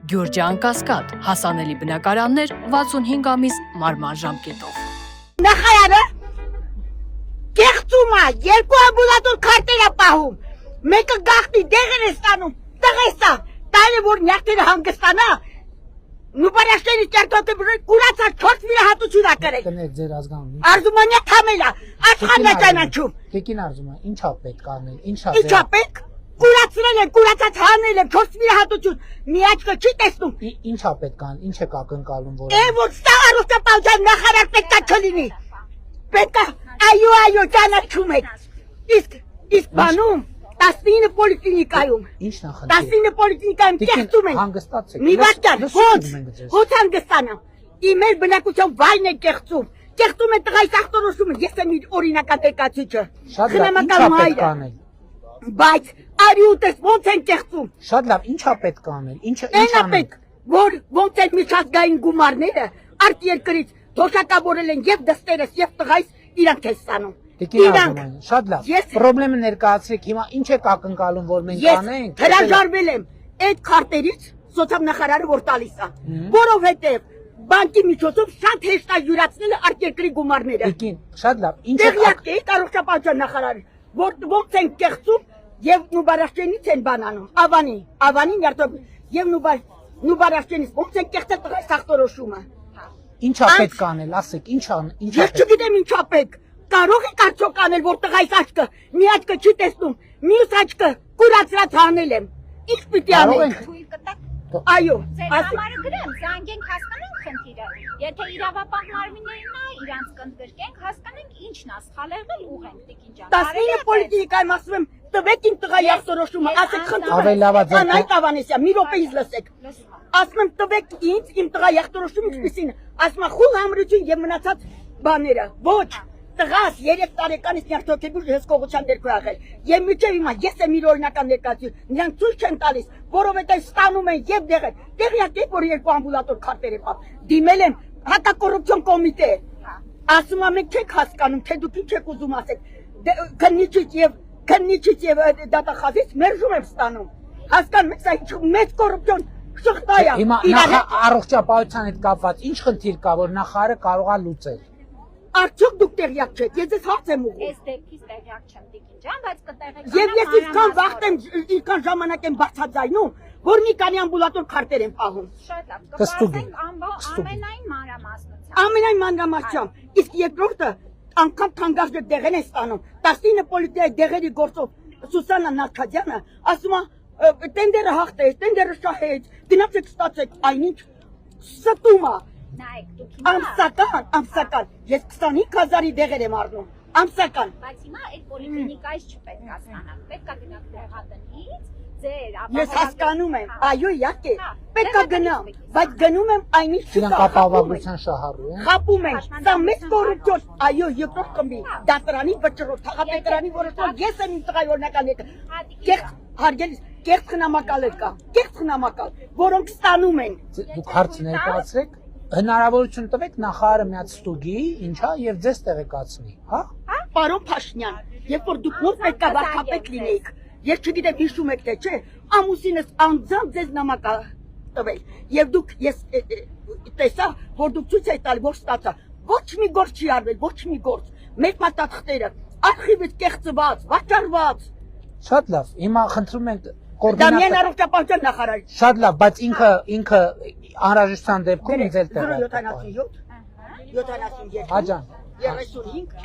Գյուրջան Կասկադ, հասանելի բնակարաններ 65 ամիս մարման ժամկետով։ Նախարարը կեղծում է, երկու ամբուլատոր քարտեր է պահում, մեկը գաղտնի դեղեր է ստանում, տղեսա, տայլը որ նյակները հանգստանա, նուպարաշտերի ճարտոտ է բրոյ, կուրացա 4 վիրահատություն է կրել։ Կներ ձեր ազգանունի։ Արզումանյա թամելա, աշխարհն է ճանաչում։ Տիկին Արզուման, ինչա պետք անել, Ինչա պետք։ Կուրացրել են, կուրացած հանել են, 4 վիրահատություն, մի աչքը չի տեսնում։ Ինչա պետք անել, ինչ եք ակնկալում, որ որ սա առողջապահության նախարար պետքա չլինի։ Պետքա, այո, ճանաչում եք։ Իսկ բանում 19 պոլիկլինիկայում։ Ինչ նախընտրում։ 19 պոլիկլինիկայում կեղծում են։ Հանգստացեք։ Մի վարդան, հոց հանգստանամ։ Իմ էլ բնակության վայրն է կեղծում։ Կեղծում են տղայի սախտորոշումը, ես եմ իր օրինական ներկայացուցիչը։ Շատ լավ, ինչա պետք անել։ Բայց արի ուտես ոնց են կեղծում։ Շատ լավ, ինչա պետք անել, ինչ Այնա պետք, որ ոնց են միջազգային գումարները արտ երկրից թոշակավորել են եւ դստերս եւ տղայս իրանք է ստանում։ Տիկին Արզուման, շատ լավ։ Պրոբլեմը ներկայացրեք, հիմա ինչ եք ակնկալում, որ մենք անենք։ Ես հրաժարվել եմ այդ քարտերից սոցիալ-նախարարը որ տալիս է, որովհետեւ բանկի միջոցով շատ հեշտ է յուրացնել արտերկրի գումարները։ Տիկին, շատ լավ, ինչ Տեղյակ եք առողջապահության նախարարը, որ ոնց են կեղծում եւ նուբարաշտենից են բանանում, ավանին երթով եւ նուբարաշտենից ոնց են կեղծել տղայի սախտորոշումը։ ինչա պետք անել, ասեք, ինչա Ես չգիտեմ ինչա պետք։ Կարող եք արդյոք անել, որ տղայիս աչքը, մի աչքը չի տեսնում, մյուս աչքը կուրացրած հանել եմ։ Ինչ պիտի անենք։ Այո, Համարը գրեմ, զանգենք հասկանանք խնդիրը։ Եթե իրավապահ մարմիններն է, իրանց կընդգրկենք, հասկանանք ինչն է սխալեղել, ուղենք տիկին ջան։ 19 պոլիկլինիկայում ասում եմ, տվեք իմ տղայի ախտորոշումը, ասեք խնդրում եմ։ Անայք Ավանեսյան, մի րոպեից լսեք։ Ասում եմ տվեք ինձ իմ տղայի ախտորոշումը ինչպիսին է։ Ասում եմ խուլ համրություն եւ մնացած բաները։ Ոչ, տղաս 3 տարեկանից նյարդոքեբուր հսկողության ներքո աղել։ Եվ միջև հիմա ես եմ իր օրինական ներկայացություն, նրանք ցույց չեն տալիս, որովհետեւ ստանում են եւ դեղեր։ Տեղյակ եք որ երկու ամբուլատոր քարտեր են պահ։ Դիմել եմ հակակոռուպցիոն կոմիտե։ Ասում եմ մենք չեք հասկանում, թե դուք ինչ եք ուզում ասեք։ Քննիչից եւ դատախազից մերժում եմ ստանում։ Հասկանում եք, սա մեծ կոռուպցիոն շղթա է։ Հիմա առողջապահության հետ կապված ինչ խնդիր կա, որ նախարարը կարող է լուծել։ Արդյոք դուք տեղյակ չեք, ես ձեզ հարց եմ ուղղում։ Այս դեպքից տեղյակ չեմ տիկին ջան, բայց կտեղեկանամ։ Եվ ես ինչքան վախտեմ, ինչքան ժամանակ եմ բացաձայնում, որ մի քանի ամբուլատոր քարտեր են պահում։ Շատ լավ, կպասենք ամենայն մանրամասնությամբ։ Ամենայն մանրամասնությամբ։ Իսկ երկրորդը անգամ թանկարժեք դեղեր են ստանում։ 19 պոլիկլինիկայի դեղերի գործով Սուսանա Նալքադյանը ասում է տենդերը հաղթեց, տենդերը շահեց, գնացեք ստացեք, այնինչ ստում է։ Նայեք, դուք հիմա Ամսական, ես 25000-ի դեղեր եմ առնում, ամսական։ Բայց հիմա այդ պոլիկլինիկայից չպետք է ստանալ, պետք է գնաք դեղատնից, ձեր Ես հասկանում եմ, այո, իհարկե, պետք է գնամ, բայց գնում եմ այնինչ Դրանք ապահովության շահառու են։ Խապում են, սա մեծ կոռուպցիոն, այո, երկրորդ խմբի, դատարանի վճռով, թաղապետարանի որոշով, ես եմ իմ տղայի օրինական եկել, կեղծ խնամակալներ կա, կեղծ խնամակալ, որոնք ստանում են։ Դուք հարց ներկայացրեք, հնարավորություն տվեք նախարարը միած ստուգի, ինչա եւ ձեզ տեղեկացնի, հա։ Պարոն Փաշինյան, երբ որ դուք նոր պետք է վարչապետ լինեիք, ես չգիտեմ հիշում եք թե չէ, ամուսինս անձամբ ձեզ նամակ տվել, եւ դուք ես տեսա, որ դուք ցույց եք տալի, որ ստացա, ոչ մի գործ չի արվել, ոչ մի գործ, մեր փաստաթղթերը, արխիվից կեղծված, վաճառված։ Շատ լավ, հիմա խնդրում ենք Դամիան առողջապահության նախարարի։ Շատ լավ, բայց ինքը անհրաժեշտության դեպքում ինձ էլ տեղը։ 077 73 Աջան 35